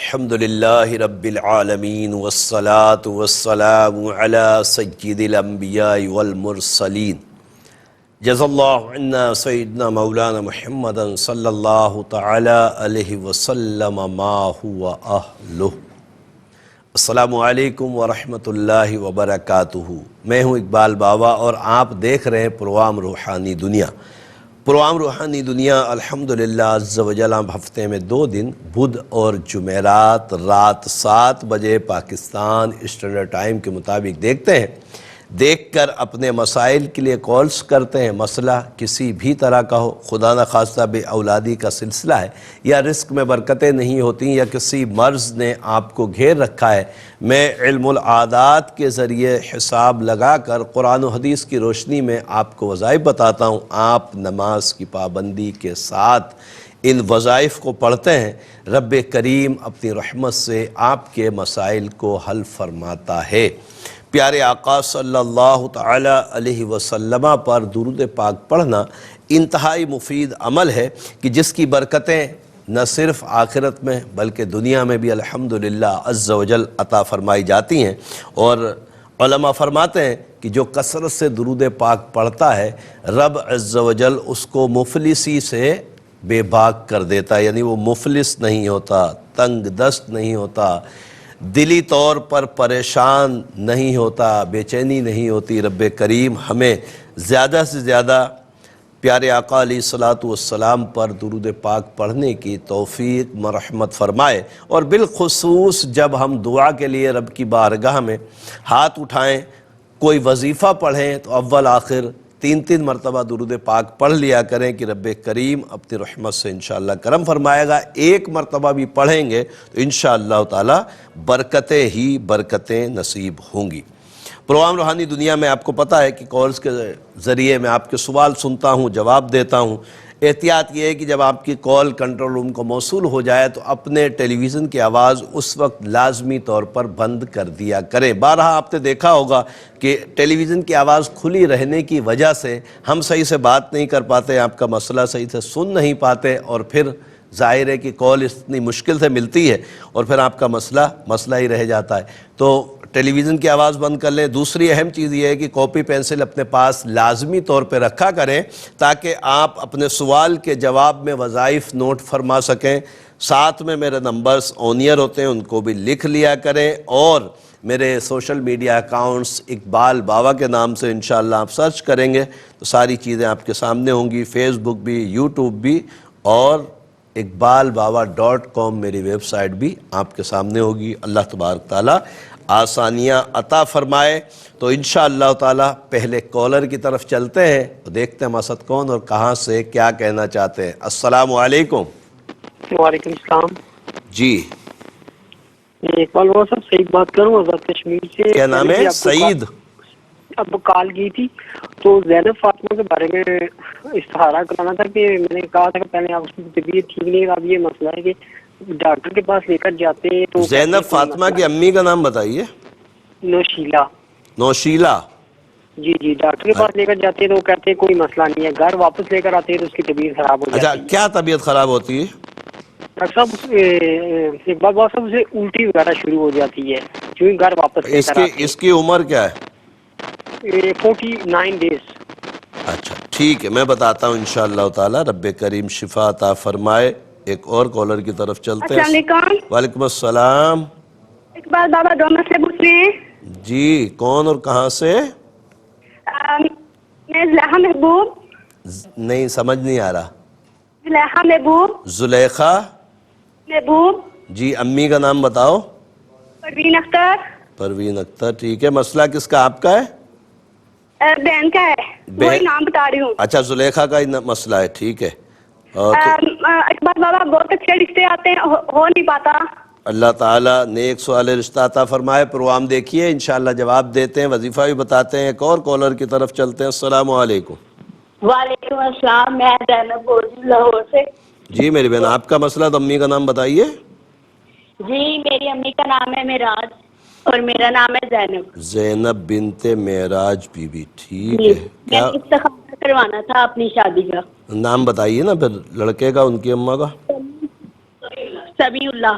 الحمدللہ رب العالمین والصلاة والسلام علی سید الانبیاء والمرسلین جزا اللہ عنا سیدنا مولانا محمد صلی اللہ تعالی علیہ وسلم ما هو اہلہ۔ السلام علیکم ورحمۃ اللہ وبرکاتہ۔ میں ہوں اقبال بابا اور آپ دیکھ رہے ہیں پروگرام روحانی دنیا۔ پروگرام روحانی دنیا الحمدللہ عز و جل ہم ہفتے میں 2 دن بدھ اور جمعرات رات 7 بجے پاکستان اسٹینڈرڈ ٹائم کے مطابق دیکھتے ہیں۔ دیکھ کر اپنے مسائل کے لیے کالز کرتے ہیں۔ مسئلہ کسی بھی طرح کا ہو، خدا نخواستہ بے اولادی کا سلسلہ ہے، یا رزق میں برکتیں نہیں ہوتی، یا کسی مرض نے آپ کو گھیر رکھا ہے، میں علم العادات کے ذریعے حساب لگا کر قرآن و حدیث کی روشنی میں آپ کو وظائف بتاتا ہوں۔ آپ نماز کی پابندی کے ساتھ ان وظائف کو پڑھتے ہیں، رب کریم اپنی رحمت سے آپ کے مسائل کو حل فرماتا ہے۔ پیارے آقا صلی اللہ تعالی علیہ وسلم پر درود پاک پڑھنا انتہائی مفید عمل ہے کہ جس کی برکتیں نہ صرف آخرت میں بلکہ دنیا میں بھی الحمدللہ عز و جل عطا فرمائی جاتی ہیں۔ اور علماء فرماتے ہیں کہ جو کثرت سے درود پاک پڑھتا ہے، رب عز و جل اس کو مفلسی سے بے باک کر دیتا ہے، یعنی وہ مفلس نہیں ہوتا، تنگ دست نہیں ہوتا، دلی طور پر پریشان نہیں ہوتا، بے چینی نہیں ہوتی۔ رب کریم ہمیں زیادہ سے زیادہ پیارے آقا علیہ السلام پر درود پاک پڑھنے کی توفیق مرحمت فرمائے، اور بالخصوص جب ہم دعا کے لیے رب کی بارگاہ میں ہاتھ اٹھائیں، کوئی وظیفہ پڑھیں تو اول آخر 3 مرتبہ درود پاک پڑھ لیا کریں کہ رب کریم اپنی رحمت سے انشاءاللہ کرم فرمائے گا۔ 1 مرتبہ بھی پڑھیں گے تو انشاءاللہ تعالی برکتیں ہی برکتیں نصیب ہوں گی۔ پروگرام روحانی دنیا میں آپ کو پتہ ہے کہ کالز کے ذریعے میں آپ کے سوال سنتا ہوں، جواب دیتا ہوں۔ احتیاط یہ ہے کہ جب آپ کی کال کنٹرول روم کو موصول ہو جائے تو اپنے ٹیلی ویژن کی آواز اس وقت لازمی طور پر بند کر دیا کریں۔ بارہا آپ نے دیکھا ہوگا کہ ٹیلی ویژن کی آواز کھلی رہنے کی وجہ سے ہم صحیح سے بات نہیں کر پاتے، آپ کا مسئلہ صحیح سے سن نہیں پاتے، اور پھر ظاہر ہے کہ کال اتنی مشکل سے ملتی ہے اور پھر آپ کا مسئلہ ہی رہ جاتا ہے۔ تو ٹیلی ویژن کی آواز بند کر لیں۔ دوسری اہم چیز یہ ہے کہ کاپی پینسل اپنے پاس لازمی طور پہ رکھا کریں تاکہ آپ اپنے سوال کے جواب میں وظائف نوٹ فرما سکیں۔ ساتھ میں میرے نمبرز آن ایئر ہوتے ہیں، ان کو بھی لکھ لیا کریں، اور میرے سوشل میڈیا اکاؤنٹس اقبال بابا کے نام سے انشاءاللہ آپ سرچ کریں گے تو ساری چیزیں آپ کے سامنے ہوں گی، فیس بک بھی، یوٹیوب بھی، اور iqbalbaba.com میری ویب سائٹ بھی آپ کے سامنے ہوگی۔ اللہ تبارک تعالیٰ آسانیاں عطا فرمائے۔ تو انشاءاللہ تعالیٰ پہلے کالر کی طرف چلتے ہیں، دیکھتے ہیں مسعد کون اور کہاں سے کیا کہنا چاہتے ہیں۔ السلام علیکم۔ وعلیکم السلام جی اقبال بابا صاحب، سعید بات کروں آزاد کشمیر سے۔ کیا نام ہے؟ سعید۔ اب کال کی تھی تو زینب فاطمہ کے بارے میں استخارہ کرانا تھا کہ میں نے کہا تھا کہ پہلے آپ کی طبیعت ٹھیک نہیں ہے، اب یہ مسئلہ ہے کہ ڈاکٹر کے پاس لے کر جاتے ہیں تو زینب فاطمہ کی امی کا نام بتائیے۔ نوشیلا۔ نوشیلا؟ جی ڈاکٹر کے پاس لے کر جاتے ہیں تو وہ کہتے ہیں کوئی مسئلہ نہیں ہے، گھر واپس لے کر آتے ہیں تو اس کی طبیعت خراب ہو جاتی ہے۔ اچھا، کیا طبیعت خراب ہوتی ہے؟ ڈاکٹر صاحب اقبال بابا صاحب سے الٹی وغیرہ شروع ہو جاتی ہے جو گھر واپس لے کر آتے ہیں۔ اس کی عمر کیا ہے؟ 49 ڈیز۔ اچھا ٹھیک ہے، میں بتاتا ہوں انشاءاللہ تعالی، رب کریم شفا عطا فرمائے۔ ایک اور کالر کی طرف چلتے ہیں۔ السلام علیکم۔ وعلیکم السلام۔ اقبال بابا ڈومر سے پوچھ رہے ہیں؟ جی کون اور کہاں سے؟ میں زلیخا محبوب۔ نہیں سمجھ نہیں آ رہا۔ زلیخا محبوب۔ زلیخا محبوب۔ جی، امی کا نام بتاؤ۔ پروین اختر۔ پروین اختر، ٹھیک ہے۔ مسئلہ کس کا؟ آپ کا ہے؟ بہن کا ہے، وہی نام بتا رہی ہوں۔ اچھا، زلیخا کا ہی مسئلہ ہے، ٹھیک ہے۔ اقبال بابا بہت اچھے رشتے آتے ہیں، ہو نہیں پاتا۔ اللہ تعالیٰ نیک سوال رشتہ عطا فرمائے۔ پروگرام دیکھیے، انشاءاللہ جواب دیتے ہیں، وظیفہ بھی بتاتے ہیں۔ ایک اور کالر کی طرف چلتے ہیں۔ السلام علیکم۔ وعلیکم السلام، میں زینب بول رہی ہوں لاہور سے۔ جی میری بہن، آپ کا مسئلہ تو امی کا نام بتائیے۔ جی میری امی کا نام ہے معراج اور میرا نام ہے زینب۔ زینب بنت معراج بی بی، ٹھیک جی ہے۔ میں کیا استخارہ کروانا تھا اپنی شادی کا۔ نام بتائیے نا پھر، لڑکے کا، ان کی اماں کا۔ سمیع اللہ۔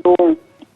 2,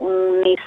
19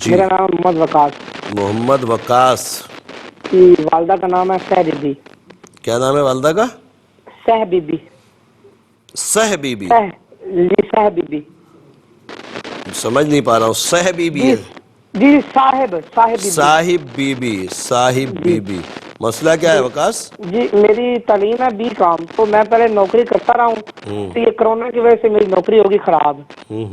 جی میرا نام محمد وقاص. محمد وقاص. جی والدہ کا نام ہے سہ بی بی. کیا نام ہے والدہ کا؟ سہ بی بی. سہ بی بی. سہ بی بی. سمجھ نہیں پا رہا ہوں. سہ بی بی جی ہے؟ جی صاحب بی بی. صاحب بی بی. صاحب جی بی بی. مسئلہ کیا ہے وقاص؟ جی میری تعلیم ہے بی کام. تو میں پہلے نوکری کرتا رہا ہوں تو یہ کرونا کی وجہ سے میری نوکری ہوگی خراب.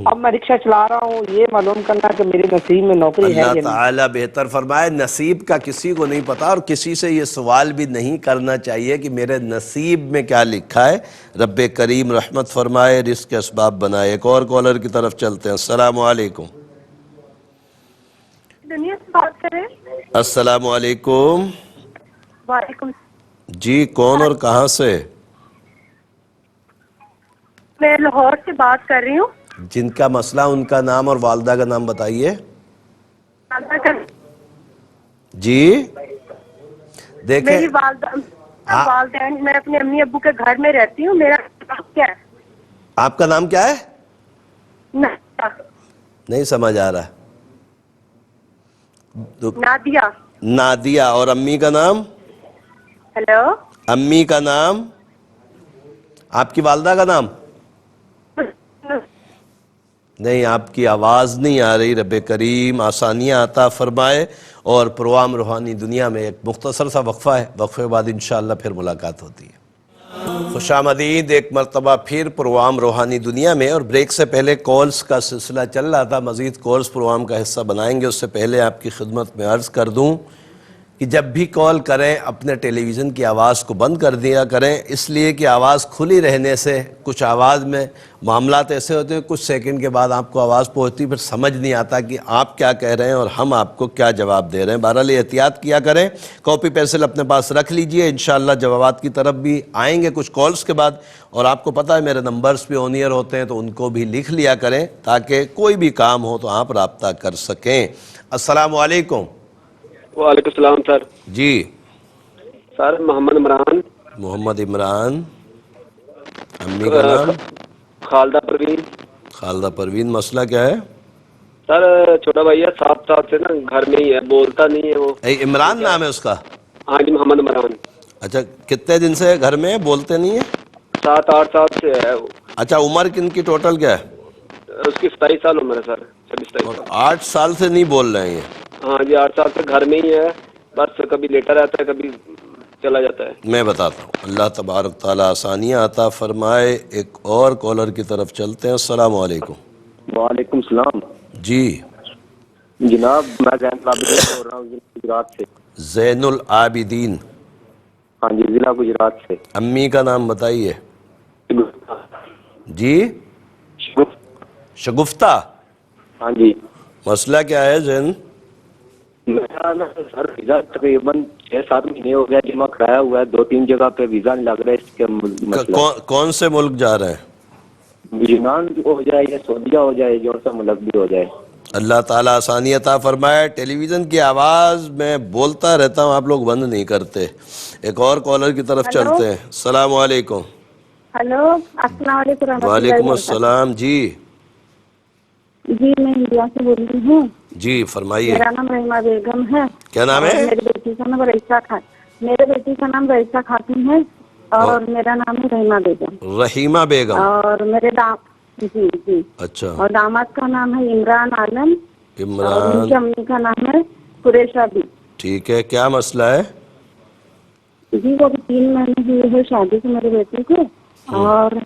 اب میں رکشہ چلا رہا ہوں. یہ معلوم کرنا کہ میری نصیب میں نوکری ہے اللہ یا نہیں. تعالیٰ بہتر فرمائے. نصیب کا کسی کو نہیں پتا اور کسی سے یہ سوال بھی نہیں کرنا چاہیے کہ میرے نصیب میں کیا لکھا ہے. رب کریم رحمت فرمائے، رزق کے اسباب بنائے. ایک اور کالر کی طرف چلتے ہیں. السلام علیکم. دنیا سے بات کریں. السلام علیکم. وعلیکم. جی کون اور کہاں سے؟ میں لاہور سے بات کر رہی ہوں. جن کا مسئلہ ان کا نام اور والدہ کا نام بتائیے. جی دیکھیں میری والدین، میں اپنے امی ابو کے گھر میں رہتی ہوں. میرا نام کیا ہے؟ آپ کا نام کیا ہے؟ نہیں سمجھ آ رہا. نادیہ. نادیہ. اور امی کا نام؟ ہیلو. امی کا نام؟ آپ کی والدہ کا نام؟ نہیں آپ کی آواز نہیں آ رہی. رب کریم آسانیاں عطا فرمائے. اور پروگرام روحانی دنیا میں ایک مختصر سا وقفہ ہے. وقفے بعد انشاءاللہ پھر ملاقات ہوتی ہے. خوش آمدید ایک مرتبہ پھر پروگرام روحانی دنیا میں. اور بریک سے پہلے کالز کا سلسلہ چل رہا تھا. مزید کالز پروگرام کا حصہ بنائیں گے. اس سے پہلے آپ کی خدمت میں عرض کر دوں کہ جب بھی کال کریں اپنے ٹیلی ویژن کی آواز کو بند کر دیا کریں. اس لیے کہ آواز کھلی رہنے سے کچھ آواز میں معاملات ایسے ہوتے ہیں کچھ سیکنڈ کے بعد آپ کو آواز پہنچتی پھر سمجھ نہیں آتا کہ آپ کیا کہہ رہے ہیں اور ہم آپ کو کیا جواب دے رہے ہیں. بہرحال احتیاط کیا کریں. کاپی پینسل اپنے پاس رکھ لیجئے. انشاءاللہ جوابات کی طرف بھی آئیں گے کچھ کالز کے بعد. اور آپ کو پتہ ہے میرے نمبرز بھی آن ایئر ہوتے ہیں تو ان کو بھی لکھ لیا کریں تاکہ کوئی بھی کام ہو تو آپ رابطہ کر سکیں. السلام علیکم. وعلیکم السلام سر. جی سر محمد عمران. محمد عمران. امی کا نام؟ خالدہ پروین. خالدہ پروین. مسئلہ کیا ہے؟ سر چھوٹا بھائی ہے 7 سال سے نا گھر میں ہی ہے، بولتا نہیں ہے وہ. عمران نام ہے اس کا؟ ہاں جی محمد عمران. اچھا کتنے دن سے گھر میں بولتے نہیں ہیں؟ 7-8 سال سے ہے وہ. اچھا عمر کن کی ٹوٹل کیا ہے؟ اس کی 27 سال عمر ہے سر. 27 اور سال. 8 سال سے نہیں بول رہے ہیں یہ؟ ہاں جی 8 سال سے گھر میں ہی ہے. بس کبھی لیٹا رہتا ہے کبھی چلا جاتا ہے. میں بتاتا ہوں. اللہ تبارک تعالیٰ آسانیاں عطا فرمائے. ایک اور کالر کی طرف چلتے ہیں. السلام علیکم. وعلیکم السلام. جی جناب میں زین العابدین بول رہا ہوں گجرات سے. زین العابدین. ہاں جی ضلع گجرات سے. امی کا نام بتائیے. جی شگفتہ. ہاں جی. مسئلہ کیا ہے زین؟ میرا نا سر ویزا تقریباً 6-7 مہینے ہو گیا جمع کرایا ہوا ہے. 2-3 جگہ پہ ویزا نہیں لگ رہا ہے. اس کے مسئلہ کون سے ملک جا رہے ہیں؟ یونان ہو جائے یا سعودیہ ہو جائے جو سا ملک بھی ہو جائے. اللہ تعالیٰ آسانی عطا فرمائے. ٹیلی ویژن کی آواز میں بولتا رہتا ہوں آپ لوگ بند نہیں کرتے. ایک اور کالر کی طرف چلتے ہیں. السلام علیکم. ہلو السلام علیکم. وعلیکم السلام. جی جی میں انڈیا سے بول رہی ہوں. جی فرمائیے. میرا نام رحیمہ بیگم ہے. کیا نام اور ہے؟ میری بیٹی کا نام رئیسہ خاتون ہے اور میرا نام ہے رحیمہ بیگم. رحیمہ بیگم. اور میرے جی جی. اچھا. اور داماد کا نام ہے عمران عالم. اور عمران. ان کی امی کا نام ہے قریشہ بی. ٹھیک ہے. کیا مسئلہ ہے؟ جی وہ 3 مہینے ہوئے ہے شادی سے میرے بیٹے کو. اور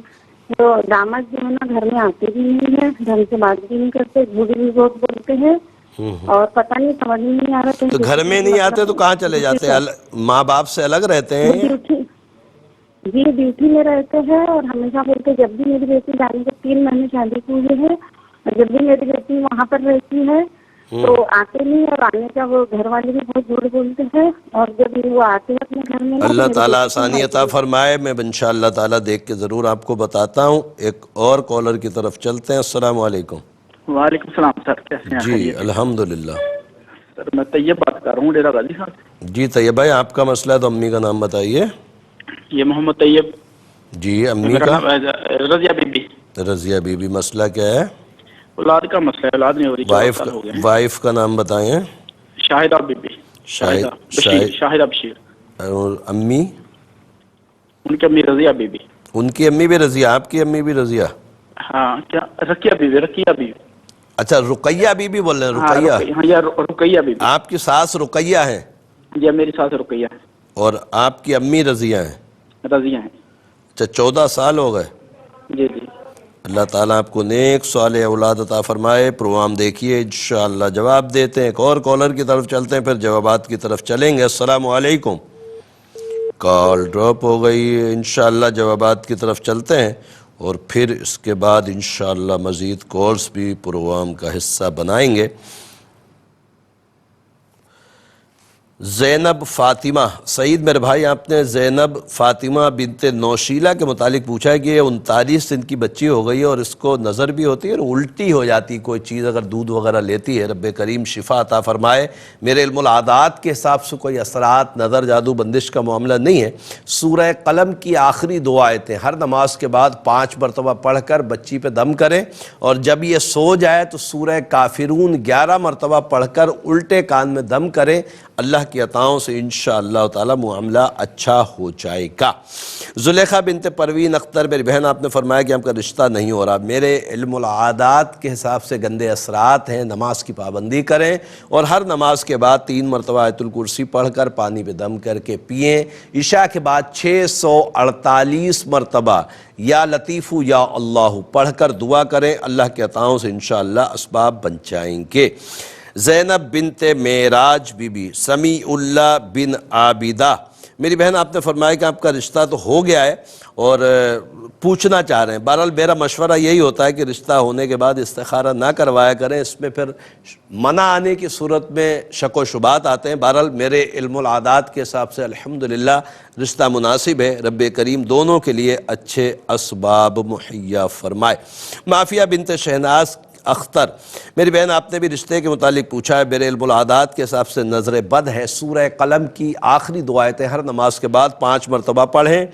تو داماد جو ہے نا گھر میں آتے بھی نہیں ہے، ڈھنگ سے بات بھی نہیں کرتے، جھوٹ بھی بہت بولتے ہیں. اور پتہ نہیں سمجھ میں نہیں آ رہا. تو گھر میں نہیں آتے تو کہاں چلے جاتے ہیں؟ ماں باپ سے الگ رہتے ہیں؟ جی ڈیوٹی میں رہتے ہیں. اور ہمیشہ بولتے جب بھی میری بیٹی جانے کے 3 مہینے شادی کی ہوئی ہے اور جب بھی میری بیٹی وہاں پر رہتی ہے تو آتے نہیں. اور آنے کا وہ گھر والے بھی بہت جھوٹ بولتے ہیں. اور جب وہ آتے ہیں اپنے گھر میں اللہ تعالیٰ آسانی عطا فرمائے. میں انشاءاللہ تعالیٰ دیکھ کے ضرور آپ کو بتاتا ہوں. ایک اور کالر کی طرف چلتے ہیں. السلام علیکم. وعلیکم السلام سر. کیسے ہیں؟ جی الحمدللہ. سر میں طیب بات کر رہا ہوں ڈیرہ غازی صاحب. جی طیب بھائی آپ کا مسئلہ ہے تو امی کا نام بتائیے. یہ محمد طیب. جی امی میرا کا؟ نام رضیہ بی بی. رضیہ بی بی. مسئلہ کیا ہے؟ اولاد کا مسئلہ ہے، اولاد نہیں ہو رہی، 14 سال ہو گئے ہیں۔ وائف کا نام بتائیں۔ شاہدہ بی بی، شاہدہ بشیر۔ اور امی؟ ان کی امی رضیہ بی بی۔ ان کی امی بھی رضیہ، آپ کی امی بھی رضیہ؟ ہاں، کیا رقیہ بی بی، رقیہ بی بی۔ اچھا رقیہ بی بی بول رہے ہیں؟ ہاں رقیہ، ہاں، یا رقیہ بی بی۔ آپ کی ساس رقیہ ہیں جی میری ساس رقیہ ہے، اور آپ کی امی رضیہ ہیں؟ رضیہ ہیں۔ اچھا 14 سال ہو گئے۔ جی جی۔ اللہ تعالیٰ آپ کو نیک صالح اولاد عطا فرمائے۔ پروگرام دیکھیے، انشاءاللہ جواب دیتے ہیں۔ ایک اور کالر کی طرف چلتے ہیں، پھر جوابات کی طرف چلیں گے۔ السلام علیکم۔ کال ڈراپ ہو گئی، انشاءاللہ جوابات کی طرف چلتے ہیں اور پھر اس کے بعد انشاءاللہ مزید کالز بھی پروگرام کا حصہ بنائیں گے۔ زینب فاطمہ، سعید میرے بھائی آپ نے زینب فاطمہ بنت نوشیلہ کے متعلق پوچھا ہے کہ یہ 39 دن کی بچی ہو گئی ہے اور اس کو نظر بھی ہوتی ہے اور الٹی ہو جاتی کوئی چیز اگر دودھ وغیرہ لیتی ہے۔ رب کریم شفا عطا فرمائے۔ میرے علم العادات کے حساب سے کوئی اثرات، نظر، جادو، بندش کا معاملہ نہیں ہے۔ سورہ قلم کی آخری 2 آیتیں ہر نماز کے بعد 5 مرتبہ پڑھ کر بچی پہ دم کریں، اور جب یہ سو جائے تو سورہ کافرون 11 مرتبہ پڑھ کر الٹے کان میں دم کریں۔ اللہ کی عطاؤں سے انشاءاللہ تعالی معاملہ اچھا ہو جائے گا۔ زلیخا بنت پروین اختر، میری بہن آپ نے فرمایا کہ ہم کا رشتہ نہیں ہو رہا۔ میرے علم العادات کے حساب سے گندے اثرات ہیں، نماز کی پابندی کریں اور ہر نماز کے بعد 3 مرتبہ آیت الکرسی پڑھ کر پانی پہ دم کر کے پئیں۔ عشاء کے بعد 648 مرتبہ یا لطیف یا اللہ پڑھ کر دعا کریں۔ اللہ کے عطاؤں سے انشاءاللہ اسباب بن جائیں گے۔ زینب بنت معراج بی بی، سمیع اللہ بن عابدہ، میری بہن آپ نے فرمایا کہ آپ کا رشتہ تو ہو گیا ہے اور پوچھنا چاہ رہے ہیں۔ بہرحال میرا مشورہ یہی ہوتا ہے کہ رشتہ ہونے کے بعد استخارہ نہ کروایا کریں، اس میں پھر منع آنے کی صورت میں شک و شبہات آتے ہیں۔ بہرحال میرے علم العادات کے حساب سے الحمدللہ رشتہ مناسب ہے۔ رب کریم دونوں کے لیے اچھے اسباب مہیا فرمائے۔ معافیہ بنت شہناز اختر، میری بہن آپ نے بھی رشتے کے متعلق پوچھا ہے۔ میرے علم العادات کے حساب سے نظر بد ہے۔ سورہ قلم کی آخری 2 آیتیں ہر نماز کے بعد 5 مرتبہ پڑھیں،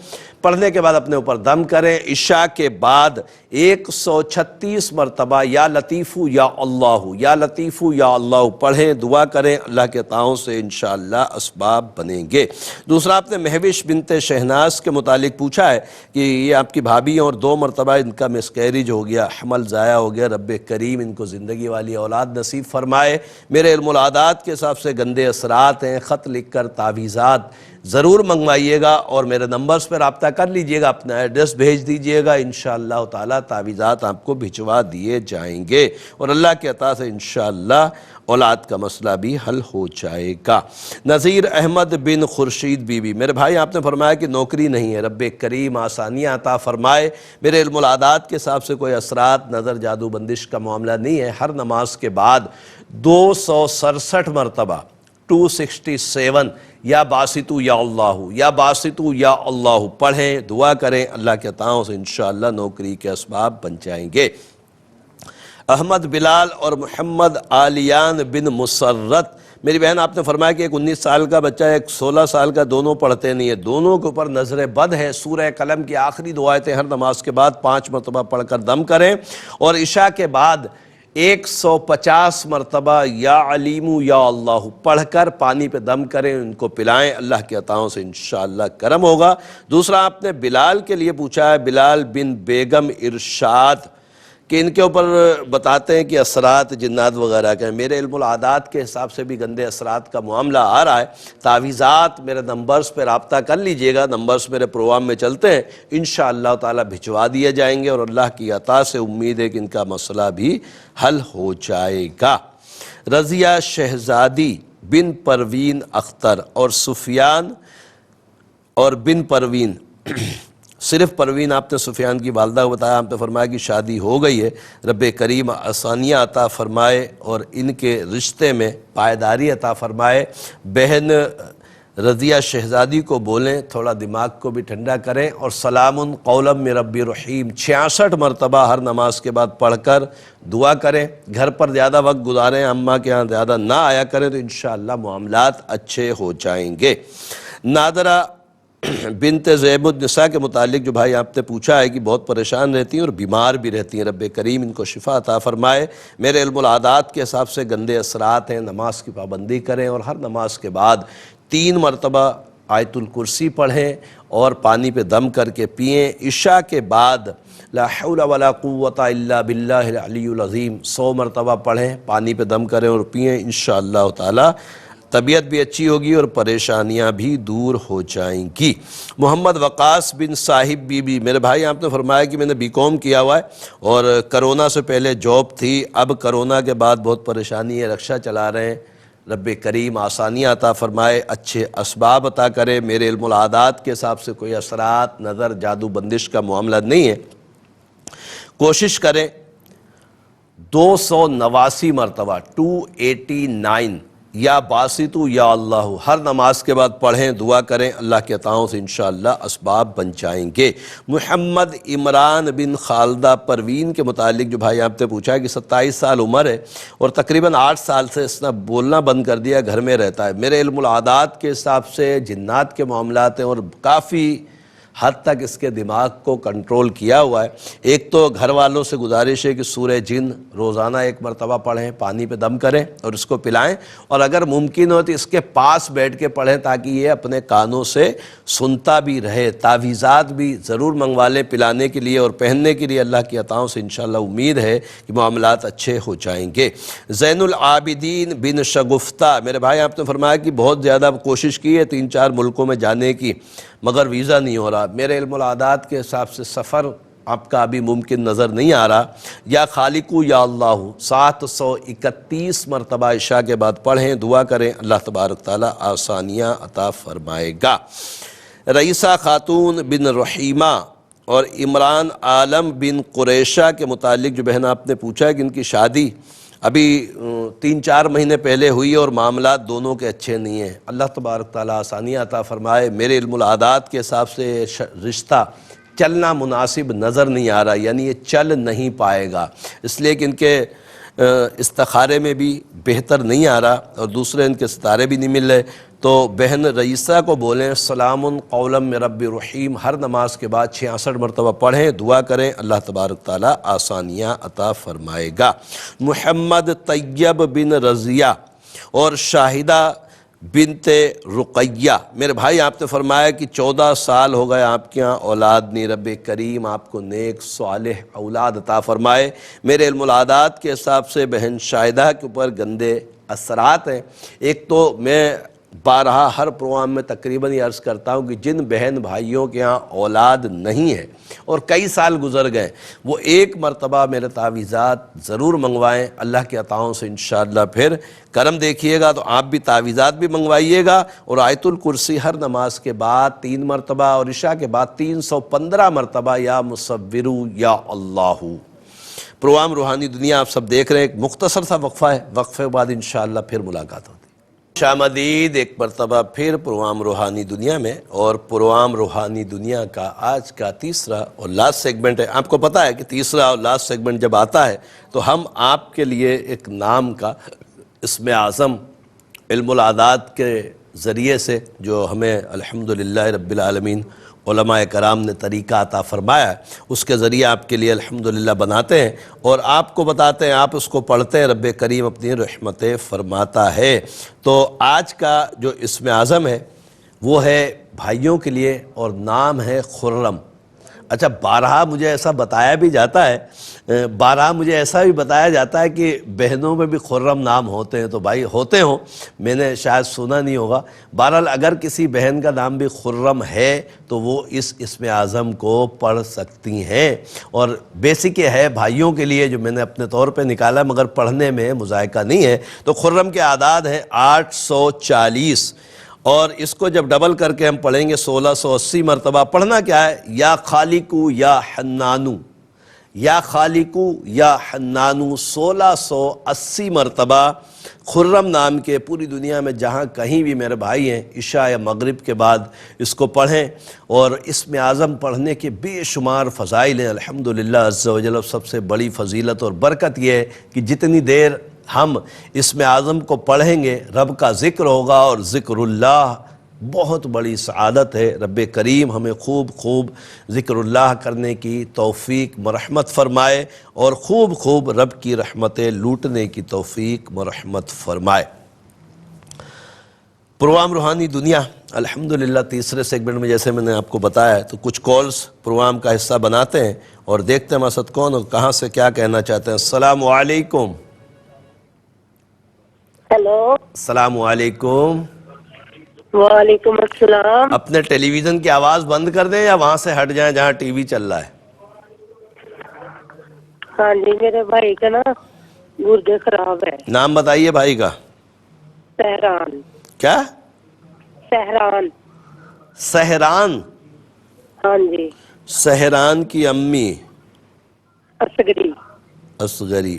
پڑھنے کے بعد اپنے اوپر دم کریں۔ عشاء کے بعد 136 مرتبہ یا لطیف یا اللہ، یا لطیف یا اللہ پڑھیں، دعا کریں۔ اللہ کے عطاؤں سے انشاءاللہ اسباب بنیں گے۔ دوسرا آپ نے مہوش بنت شہناز کے متعلق پوچھا ہے کہ یہ آپ کی بھابھی ہیں اور 2 مرتبہ ان کا مسکیریج ہو گیا، حمل ضائع ہو گیا۔ رب کریم ان کو زندگی والی اولاد نصیب فرمائے۔ میرے علم العادات کے حساب سے گندے اثرات ہیں، خط لکھ کر تعویذات ضرور منگوائیے گا اور میرے نمبرز پر رابطہ کر لیجئے گا، اپنا ایڈریس بھیج دیجئے گا، انشاءاللہ تعالی تعویذات آپ کو بھجوا دیے جائیں گے اور اللہ کے عطا سے انشاءاللہ اولاد کا مسئلہ بھی حل ہو جائے گا۔ نذیر احمد بن خورشید بی بی، میرے بھائی آپ نے فرمایا کہ نوکری نہیں ہے، رب کریم آسانیاں عطا فرمائے۔ میرے علم العادات کے حساب سے کوئی اثرات، نظر، جادو، بندش کا معاملہ نہیں ہے۔ ہر نماز کے بعد 267 مرتبہ 267 یا باسطو یا اللہ، یا باسطو یا اللہ پڑھیں، دعا کریں۔ اللہ کے عطاؤں سے انشاءاللہ نوکری کے اسباب بن جائیں گے۔ احمد بلال اور محمد عالیان بن مسرت، میری بہن آپ نے فرمایا کہ ایک 19 سال کا بچہ ہے، ایک 16 سال کا، دونوں پڑھتے نہیں ہیں، دونوں کے اوپر نظر بد ہے۔ سورہ قلم کی آخری 2 آیتیں ہر نماز کے بعد 5 مرتبہ پڑھ کر دم کریں اور عشاء کے بعد 150 مرتبہ یا علیم یا اللہ پڑھ کر پانی پہ دم کریں، ان کو پلائیں۔ اللہ کے عطاؤں سے انشاءاللہ کرم ہوگا۔ دوسرا آپ نے بلال کے لیے پوچھا ہے، بلال بن بیگم ارشاد، کہ ان کے اوپر بتاتے ہیں کہ اثرات جنات وغیرہ کے ہیں۔ میرے علم العادات کے حساب سے بھی گندے اثرات کا معاملہ آ رہا ہے۔ تعویذات میرے نمبرز پہ رابطہ کر لیجئے گا، نمبرز میرے پروگرام میں چلتے ہیں، انشاءاللہ تعالی بھجوا دیے جائیں گے اور اللہ کی عطا سے امید ہے کہ ان کا مسئلہ بھی حل ہو جائے گا۔ رضیہ شہزادی بن پروین اختر اور سفیان اور بن پروین، صرف پروین آپ نے سفیان کی والدہ کو بتایا، آپ نے فرمایا کہ شادی ہو گئی ہے۔ رب کریم آسانیاں عطا فرمائے اور ان کے رشتے میں پائیداری عطا فرمائے۔ بہن رضیہ شہزادی کو بولیں تھوڑا دماغ کو بھی ٹھنڈا کریں اور سلام قولا من رب رحیم 66 مرتبہ ہر نماز کے بعد پڑھ کر دعا کریں۔ گھر پر زیادہ وقت گزاریں، اماں کے ہاں زیادہ نہ آیا کریں تو انشاءاللہ معاملات اچھے ہو جائیں گے۔ نادرہ بنت زیب النساء کے متعلق جو بھائی آپ نے پوچھا ہے کہ بہت پریشان رہتی ہیں اور بیمار بھی رہتی ہیں، رب کریم ان کو شفا عطا فرمائے۔ میرے علم العادات کے حساب سے گندے اثرات ہیں، نماز کی پابندی کریں اور ہر نماز کے بعد 3 مرتبہ آیت الکرسی پڑھیں اور پانی پہ دم کر کے پئیں۔ عشاء کے بعد لا حول ولا قوت الا باللہ العلی العظیم 100 مرتبہ پڑھیں، پانی پہ دم کریں اور پئیں، انشاءاللہ تعالی طبیعت بھی اچھی ہوگی اور پریشانیاں بھی دور ہو جائیں گی۔ محمد وقاص بن صاحب بی بی، میرے بھائی آپ نے فرمایا کہ میں نے BCom کیا ہوا ہے اور کرونا سے پہلے جاب تھی، اب کرونا کے بعد بہت پریشانی ہے، رکشہ چلا رہے ہیں، رب کریم آسانیاں عطا فرمائے، اچھے اسباب عطا کرے۔ میرے علم العادات کے حساب سے کوئی اثرات، نظر، جادو بندش کا معاملہ نہیں ہے۔ کوشش کریں 289 مرتبہ 289 یا باسطو یا اللہ ہر نماز کے بعد پڑھیں، دعا کریں، اللہ کے عطاؤں سے انشاءاللہ اسباب بن جائیں گے۔ محمد عمران بن خالدہ پروین کے متعلق جو بھائی آپ نے پوچھا ہے کہ 27 سال عمر ہے اور تقریباً 8 سال سے اس نے بولنا بند کر دیا، گھر میں رہتا ہے۔ میرے علم العادات کے حساب سے جنات کے معاملات ہیں اور کافی حد تک اس کے دماغ کو کنٹرول کیا ہوا ہے۔ ایک تو گھر والوں سے گزارش ہے کہ سورہ جن روزانہ 1 مرتبہ پڑھیں، پانی پہ دم کریں اور اس کو پلائیں، اور اگر ممکن ہو تو اس کے پاس بیٹھ کے پڑھیں تاکہ یہ اپنے کانوں سے سنتا بھی رہے۔ تعویذات بھی ضرور منگوا لیں پلانے کے لیے اور پہننے کے لیے، اللہ کی عطاؤں سے انشاءاللہ امید ہے کہ معاملات اچھے ہو جائیں گے۔ زین العابدین بن شگفتہ، میرے بھائی آپ نے فرمایا کہ بہت زیادہ کوشش کی ہے 3-4 ملکوں میں جانے کی مگر ویزا نہیں ہو رہا۔ میرے علم العادات کے حساب سے سفر آپ کا ابھی ممکن نظر نہیں آ رہا۔ یا خالقو یا اللہ 731 مرتبہ عشاء کے بعد پڑھیں، دعا کریں، اللہ تبارک تعالیٰ آسانیاں عطا فرمائے گا۔ رئیسہ خاتون بن رحیمہ اور عمران عالم بن قریشہ کے متعلق جو بہن آپ نے پوچھا ہے کہ ان کی شادی ابھی 3-4 مہینے پہلے ہوئی اور معاملات دونوں کے اچھے نہیں ہیں، اللہ تبارک تعالیٰ آسانیاں عطا فرمائے۔ میرے علم العادات کے حساب سے رشتہ چلنا مناسب نظر نہیں آ رہا، یعنی یہ چل نہیں پائے گا، اس لیے کہ ان کے استخارے میں بھی بہتر نہیں آ رہا اور دوسرے ان کے ستارے بھی نہیں مل رہے۔ تو بہن رئیسہ کو بولیں سلام قولا من رب رحیم ہر نماز کے بعد 66 مرتبہ پڑھیں، دعا کریں، اللہ تبارک تعالیٰ آسانیاں عطا فرمائے گا۔ محمد طیب بن رضیہ اور شاہدہ بنت رقیہ، میرے بھائی آپ نے فرمایا کہ 14 سال ہو گئے آپ کے ہاں اولاد نہیں، رب کریم آپ کو نیک صالح اولاد عطا فرمائے۔ میرے علم العادات کے حساب سے بہن شاہدہ کے اوپر گندے اثرات ہیں۔ ایک تو میں بارہا ہر پروگرام میں تقریباً یہ عرض کرتا ہوں کہ جن بہن بھائیوں کے ہاں اولاد نہیں ہے اور کئی سال گزر گئے، وہ 1 مرتبہ میرے تعویذات ضرور منگوائیں، اللہ کے عطاؤں سے انشاءاللہ پھر کرم دیکھیے گا۔ تو آپ بھی تعویذات بھی منگوائیے گا اور آیت الکرسی ہر نماز کے بعد 3 مرتبہ اور عشاء کے بعد 315 مرتبہ یا مصورو یا اللہ۔ پروگرام روحانی دنیا آپ سب دیکھ رہے ہیں، ایک مختصر سا وقفہ ہے، وقفے کے بعد انشاءاللہ پھر ملاقات ہوتی ہے۔ شامدید ایک مرتبہ پھر پروگرام روحانی دنیا میں، اور پروگرام روحانی دنیا کا آج کا تیسرا اور لاسٹ سیگمنٹ ہے۔ آپ کو پتہ ہے کہ تیسرا اور لاسٹ سیگمنٹ جب آتا ہے تو ہم آپ کے لیے ایک نام کا اسم اعظم علم العادات کے ذریعے سے جو ہمیں الحمدللہ رب العالمین علماء کرام نے طریقہ عطا فرمایا ہے، اس کے ذریعے آپ کے لیے الحمدللہ بناتے ہیں اور آپ کو بتاتے ہیں، آپ اس کو پڑھتے ہیں، رب کریم اپنی رحمتیں فرماتا ہے۔ تو آج کا جو اسم اعظم ہے وہ ہے بھائیوں کے لیے اور نام ہے خرم۔ اچھا، بارہا مجھے ایسا بتایا بھی جاتا ہے کہ بہنوں میں بھی خرم نام ہوتے ہیں، تو بھائی ہوتے ہوں، میں نے شاید سنا نہیں ہوگا۔ بہرحال اگر کسی بہن کا نام بھی خرم ہے تو وہ اس اسم اعظم کو پڑھ سکتی ہیں، اور بیسک یہ ہے بھائیوں کے لیے جو میں نے اپنے طور پہ نکالا مگر پڑھنے میں مذائقہ نہیں ہے۔ تو خرم کے اعداد ہیں 840، اور اس کو جب ڈبل کر کے ہم پڑھیں گے 1680 مرتبہ۔ پڑھنا کیا ہے؟ یا خالقو یا حنانو، یا خالقو یا حنانو 1680 مرتبہ خرم نام کے پوری دنیا میں جہاں کہیں بھی میرے بھائی ہیں عشاء یا مغرب کے بعد اس کو پڑھیں، اور اسم اعظم پڑھنے کے بے شمار فضائل ہیں الحمدللہ عز و جل۔ سب سے بڑی فضیلت اور برکت یہ ہے کہ جتنی دیر ہم اسم اعظم کو پڑھیں گے رب کا ذکر ہوگا، اور ذکر اللہ بہت بڑی سعادت ہے. رب کریم ہمیں خوب خوب ذکر اللہ کرنے کی توفیق مرحمت فرمائے اور خوب خوب رب کی رحمتیں لوٹنے کی توفیق مرحمت فرمائے. پروگرام روحانی دنیا الحمدللہ تیسرے سیگمنٹ میں جیسے میں نے آپ کو بتایا تو کچھ کالز پروگرام کا حصہ بناتے ہیں اور دیکھتے ہیں ہمارے ساتھ کون اور کہاں سے کیا کہنا چاہتے ہیں. السلام علیکم. ہیلو. السلام علیکم. وعلیکم السلام. اپنے ٹیلی ویژن کی آواز بند کر دیں یا وہاں سے ہٹ جائیں جہاں ٹی وی چل رہا ہے. ہاں جی میرے بھائی کا نا گردے خراب ہے. نام بتائیے بھائی کا. سہران. کیا؟ سہران. سہران. ہاں جی. سہران کی امی اصغری. اصغری.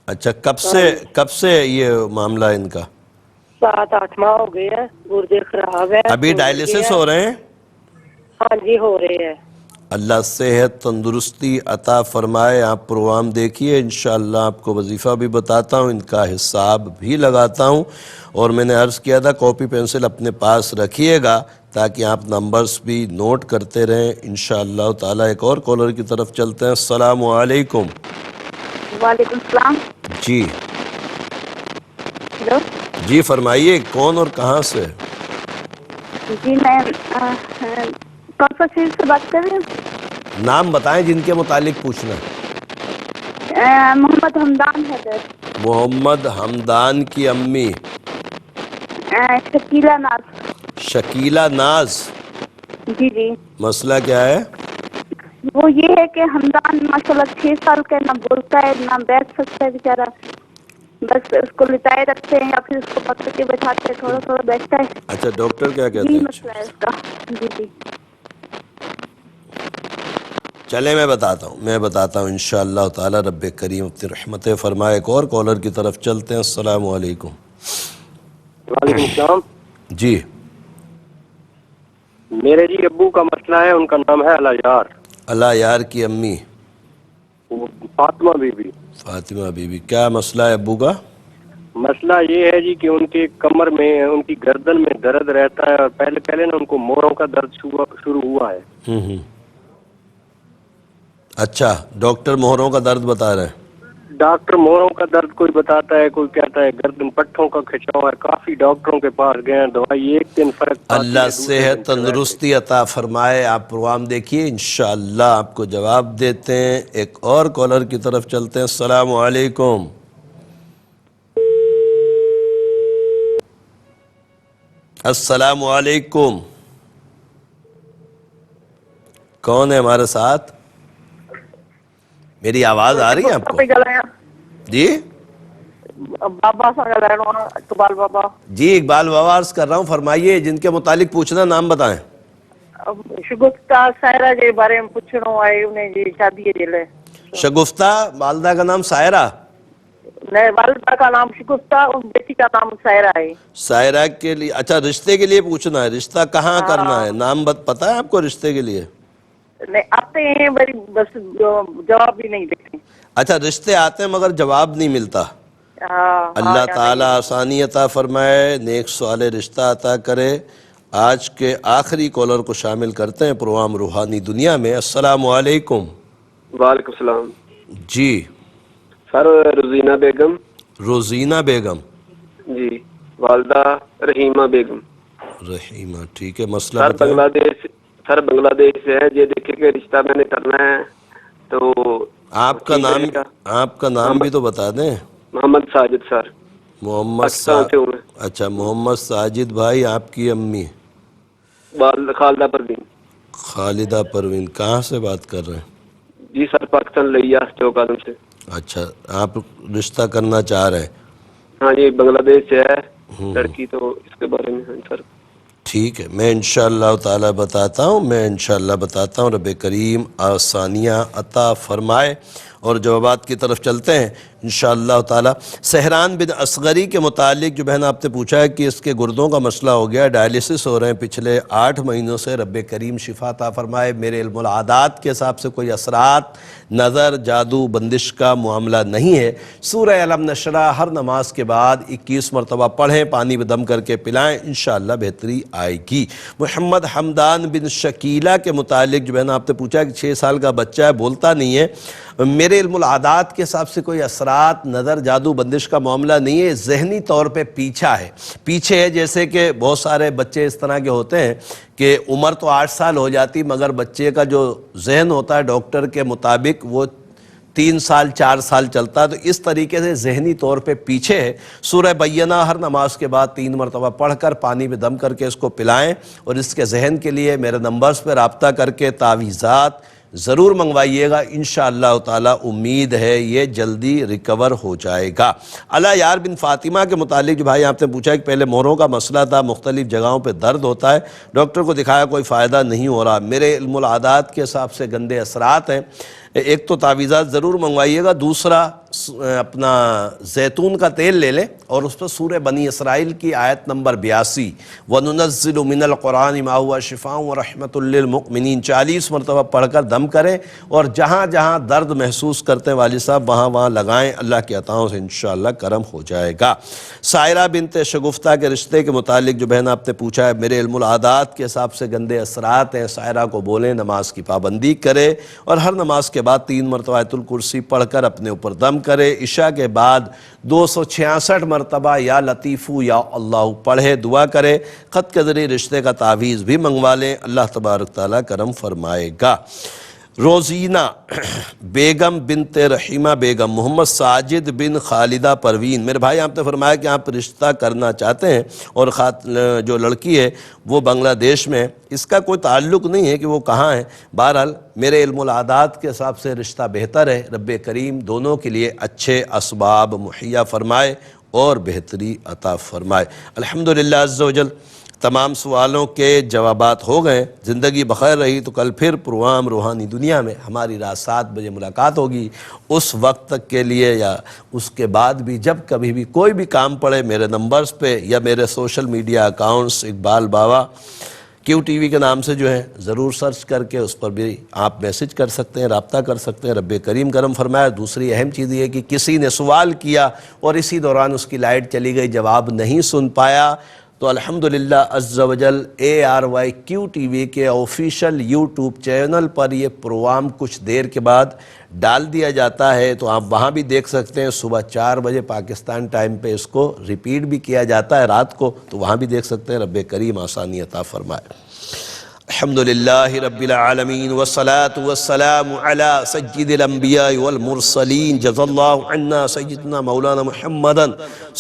اچھا کب سے یہ معاملہ ان کا؟ 7-8 ماہ ہو گئے ہیں. گردے خراب ہے. ابھی ڈائلیسس ہو رہے ہیں؟ ہاں جی ہو رہے ہیں. اللہ صحت تندرستی عطا فرمائے. آپ پروگرام دیکھیے انشاءاللہ آپ کو وظیفہ بھی بتاتا ہوں، ان کا حساب بھی لگاتا ہوں. اور میں نے عرض کیا تھا کاپی پینسل اپنے پاس رکھیے گا تاکہ آپ نمبرز بھی نوٹ کرتے رہیں انشاءاللہ تعالیٰ. ایک اور کالر کی طرف چلتے ہیں. السلام علیکم. وعلیکم السلام. جی ہیلو. جی فرمائیے کون اور کہاں سے؟ جی میں کون سا چیز سے بات کر رہی ہوں؟ نام بتائیں جن کے متعلق پوچھنا ہے. محمد حمدان حیدر. محمد حمدان کی امی شکیلہ ناز. شکیلہ ناز. جی جی. مسئلہ کیا ہے؟ وہ یہ ہے کہ حمدان ماشاءاللہ 6 سال کا نہ بولتا ہے نہ بیٹھ سکتا ہے بیچارہ. بس اس کو لٹائے رکھتے ہیں یا پھر اس کو پکڑ کے بیٹھاتے ہیں، تھوڑا تھوڑا بیٹھتا ہے. اچھا ڈاکٹر کیا کہتے یہی ہیں؟ مسئلہ ہے اس کا. جی جی. چلے میں بتاتا ہوں انشاءاللہ تعالی. رب کریم اپنی رحمتیں فرمائے. ایک اور کالر کی طرف چلتے ہیں. السلام علیکم. وعلیکم السلام. جی میرے جی ابو کا مسئلہ ہے، ان کا نام ہے اللہ یار. اللہ یار کی امی فاطمہ بی بی. فاطمہ بی بی. کیا مسئلہ ہے ابو کا؟ مسئلہ یہ ہے جی کہ ان کے کمر میں، ان کی گردن میں درد رہتا ہے اور پہلے نا ان کو موروں کا درد شروع ہوا ہے. اچھا ڈاکٹر مہروں کا درد بتا رہے ہیں؟ ڈاکٹر موروں کا درد کوئی بتاتا ہے، کوئی کہتا ہے گردن پٹھوں کا کھچاؤ ہے. کافی ڈاکٹروں کے پاس گئے ہیں، دوائی ایک دن فرق پاتی ہے، اللہ صحت تندرستی عطا فرمائے. آپ پروگرام دیکھیے انشاءاللہ آپ کو جواب دیتے ہیں. ایک اور کالر کی طرف چلتے ہیں. السلام علیکم. السلام علیکم. کون ہے ہمارے ساتھ؟ میری آواز آ رہی ہے آپ کو؟ جی بابا اقبال بابا. جی اقبال بابا عرض کر رہا ہوں. فرمائیے جن کے متعلق پوچھنا نام بتائیں. شگفتہ سائرہ کے بارے میں پوچھنا ہے. انہیں جی شادی ہے. شگفتہ والدہ کا نام سائرہ؟ نہیں، والدہ کا نام شگفتہ اور بیٹی کا نام سائرہ ہے. سائرہ کے لیے اچھا رشتے کے لیے پوچھنا ہے. رشتہ کہاں کرنا ہے؟ نام پتہ ہے آپ کو رشتے کے لیے؟ نہیں آتے ہیں بس جواب بھی نہیں دیتے. اچھا رشتے آتے ہیں مگر جواب نہیں ملتا. اللہ تعالیٰ آسانی عطا فرمائے، نیک صالح رشتہ عطا کرے. آج کے آخری کالر کو شامل کرتے ہیں پروگرام روحانی دنیا میں. السلام علیکم. وعلیکم السلام. جی سر روزینہ بیگم. روزینہ بیگم. جی والدہ رحیمہ بیگم. رحیمہ ٹھیک ہے. مسئلہ سر بنگلہ دیش سے ہے. یہ دیکھیں کہ رشتہ میں نے کرنا ہے تو آپ کا نام بھی تو بتا دیں. محمد ساجد سر. محمد ساجد. اچھا محمد ساجد بھائی. آپ کی امی خالدہ پروین. خالدہ پروین. کہاں سے بات کر رہے ہیں؟ جی سر پاکستان لیا چوک آدم سے. اچھا آپ رشتہ کرنا چاہ رہے ہیں؟ ہاں جی بنگلہ دیش سے ہے لڑکی، تو اس کے بارے میں سر. ٹھیک ہے میں انشاءاللہ تعالی بتاتا ہوں. رب کریم آسانیاں عطا فرمائے. اور جوابات کی طرف چلتے ہیں. انشاءاللہ تعالی۔ سہران بن اصغری کے متعلق جو بہن آپ نے پوچھا ہے کہ اس کے گردوں کا مسئلہ ہو گیا، ڈائلیسس ہو رہے ہیں پچھلے 8 مہینوں سے، رب کریم شفا عطا فرمائے۔ میرے علم العادات کے حساب سے کوئی اثرات، نظر، جادو، بندش کا معاملہ نہیں ہے۔ سورہ علم نشرہ ہر نماز کے بعد 21 مرتبہ پڑھیں، پانی میں دم کر کے پلائیں، انشاءاللہ بہتری آئے گی۔ محمد حمدان بن شکیلہ کے متعلق جو بہن آپ نے پوچھا کہ 6 سال کا بچہ ہے، بولتا نہیں ہے، میرے علم العادات کے حساب سے کوئی اثرات، نظر، جادو، بندش کا معاملہ نہیں ہے، ذہنی طور پہ پیچھے ہے۔ جیسے کہ بہت سارے بچے اس طرح کے ہوتے ہیں کہ عمر تو 8 سال ہو جاتی مگر بچے کا جو ذہن ہوتا ہے ڈاکٹر کے مطابق وہ 3 سال 4 سال چلتا ہے، تو اس طریقے سے ذہنی طور پہ پیچھے ہے۔ سورہ بینہ ہر نماز کے بعد 3 مرتبہ پڑھ کر پانی میں دم کر کے اس کو پلائیں، اور اس کے ذہن کے لیے میرے نمبرز پہ رابطہ کر کے تعویذات ضرور منگوائیے گا، انشاءاللہ تعالی امید ہے یہ جلدی ریکور ہو جائے گا۔ علا یار بن فاطمہ کے متعلق جو بھائی آپ نے پوچھا کہ پہلے مہروں کا مسئلہ تھا، مختلف جگہوں پہ درد ہوتا ہے، ڈاکٹر کو دکھایا کوئی فائدہ نہیں ہو رہا، میرے علم العادات کے حساب سے گندے اثرات ہیں۔ ایک تو تعویذات ضرور منگوائیے گا، دوسرا اپنا زیتون کا تیل لے لیں اور اس پر سورہ بنی اسرائیل کی آیت نمبر 82 وَنُنَزِّلُ مِنَ الْقُرْآنِ مَا هُوَ شِفَاءٌ وَرَحْمَةٌ لِّلْمُؤْمِنِينَ 40 مرتبہ پڑھ کر دم کریں، اور جہاں جہاں درد محسوس کرتے ہیں والد صاحب وہاں لگائیں، اللہ کی عطاؤں سے انشاءاللہ کرم ہو جائے گا۔ سائرہ بنت شگفتہ کے رشتے کے متعلق جو بہن آپ نے پوچھا ہے، میرے علم العادات کے حساب سے گندے اثرات ہیں، سائرہ کو بولیں نماز کی پابندی کرے، اور ہر نماز کے بعد 3 مرتبہ آیت الکرسی پڑھ کر اپنے اوپر دم کرے۔ عشاء کے بعد 266 مرتبہ یا لطیفو یا اللہ پڑھے، دعا کرے، خط کے ذریعے رشتے کا تعویذ بھی منگوا لیں، اللہ تبارک تعالیٰ کرم فرمائے گا۔ روزینہ بیگم بنت رحیمہ بیگم، محمد ساجد بن خالدہ پروین، میرے بھائی آپ نے فرمایا کہ آپ رشتہ کرنا چاہتے ہیں اور جو لڑکی ہے وہ بنگلہ دیش میں ہے، اس کا کوئی تعلق نہیں ہے کہ وہ کہاں ہے، بہرحال میرے علم العادات کے حساب سے رشتہ بہتر ہے، رب کریم دونوں کے لیے اچھے اسباب مہیا فرمائے اور بہتری عطا فرمائے۔ الحمدللہ عز و جل تمام سوالوں کے جوابات ہو گئے، زندگی بخیر رہی تو کل پھر پروام روحانی دنیا میں ہماری رات 7 بجے ملاقات ہوگی۔ اس وقت تک کے لیے یا اس کے بعد بھی جب کبھی بھی کوئی بھی کام پڑے میرے نمبرز پہ یا میرے سوشل میڈیا اکاؤنٹس اقبال بابا کیو ٹی وی کے نام سے جو ہے ضرور سرچ کر کے اس پر بھی آپ میسج کر سکتے ہیں، رابطہ کر سکتے ہیں، رب کریم کرم فرمائے۔ دوسری اہم چیز یہ کہ کسی نے سوال کیا اور اسی دوران اس کی لائٹ چلی گئی، جواب نہیں سن پایا، تو الحمدللہ عز و جل ARYQTV کے آفیشیل یوٹیوب چینل پر یہ پروگرام کچھ دیر کے بعد ڈال دیا جاتا ہے، تو آپ وہاں بھی دیکھ سکتے ہیں۔ صبح 4 بجے پاکستان ٹائم پہ اس کو ریپیٹ بھی کیا جاتا ہے رات کو، تو وہاں بھی دیکھ سکتے ہیں۔ رب کریم آسانی عطا فرمائے۔ الحمدللہ رب العالمین والصلاة والسلام علی سید الانبیاء والمرسلین، جزا اللہ عنا سیدنا مولانا محمدا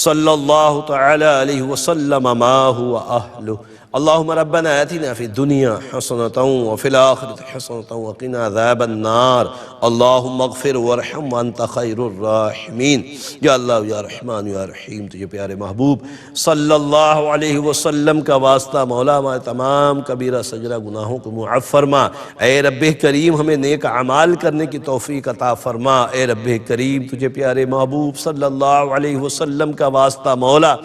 صلی اللہ تعالی علیہ وسلم ما هو اہلہ۔ اللہم ربنا آتنا فی الدنیا حسنة وفی الآخرة حسنة وقنا عذاب النار، اللہم اغفر وارحم وانت خیر الراحمین۔ یا اللہ یا رحمان یا رحیم، تجھے پیارے محبوب صلی اللہ علیہ وسلم کا واسطہ مولا ہمارے تمام کبیرہ سجرہ گناہوں کو معاف فرما۔ اے رب کریم ہمیں نیک اعمال کرنے کی توفیق عطا فرما۔ اے رب کریم تجھے پیارے محبوب صلی اللہ علیہ وسلم کا واسطہ مولا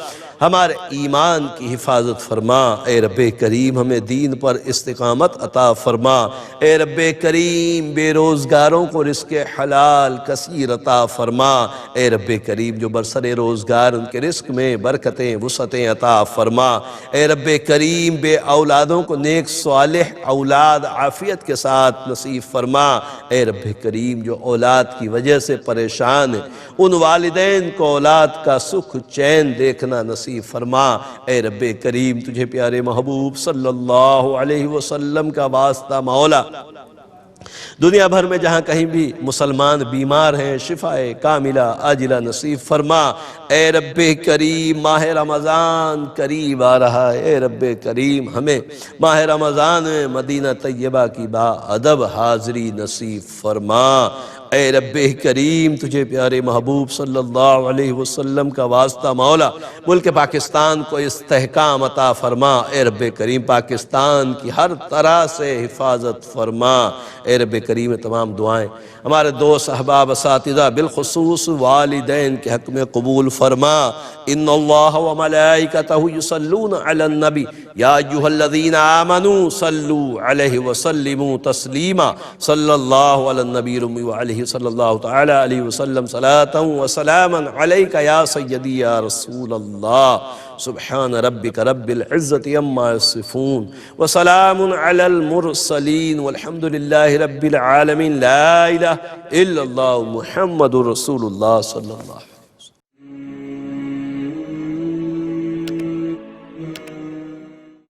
ہمارے ایمان کی حفاظت فرما۔ اے رب کریم ہمیں دین پر استقامت عطا فرما۔ اے رب کریم بے روزگاروں کو رزق حلال کثیر عطا فرما۔ اے رب کریم جو برسر روزگار ان کے رزق میں برکتیں وسعتیں عطا فرما۔ اے رب کریم بے اولادوں کو نیک صالح اولاد عافیت کے ساتھ نصیب فرما۔ اے رب کریم جو اولاد کی وجہ سے پریشان ہیں ان والدین کو اولاد کا سکھ چین دیکھنا نصیب فرما۔ اے رب کریم تجھے پیارے محبوب صلی اللہ علیہ وسلم کا واسطہ مولا دنیا بھر میں جہاں کہیں بھی مسلمان بیمار ہیں شفاء کاملہ عاجلہ نصیب فرما۔ اے رب کریم ماہ رمضان قریب آ رہا ہے، اے رب کریم ہمیں ماہ رمضان میں مدینہ طیبہ کی با ادب حاضری نصیب فرما۔ اے رب کریم تجھے پیارے محبوب صلی اللہ علیہ وسلم کا واسطہ مولا ملک پاکستان کو استحکام عطا فرما، اے رب کریم پاکستان کی ہر طرح سے حفاظت فرما، اے رب کریم تمام دعائیں ہمارے دوست احباب اساتذہ بالخصوص والدین کے حق میں قبول فرما۔ ان اللہ و ملائکتہ یصلون علی النبی یا ایھا الذین آمنوا صلوا علیہ وسلموا تسلیما، صلی اللہ علی النبی الأمی وعلیہ صلی اللہ تعالی علیہ وسلم صلاۃ و سلاما علیک یا سیدی یا رسول اللہ۔ سبحان ربک رب العزت عما یصفون وسلام علی المرسلین والحمد للہ رب العالمین، لا الہ الا اللہ محمد رسول اللہ صلی اللہ علیہ وسلم۔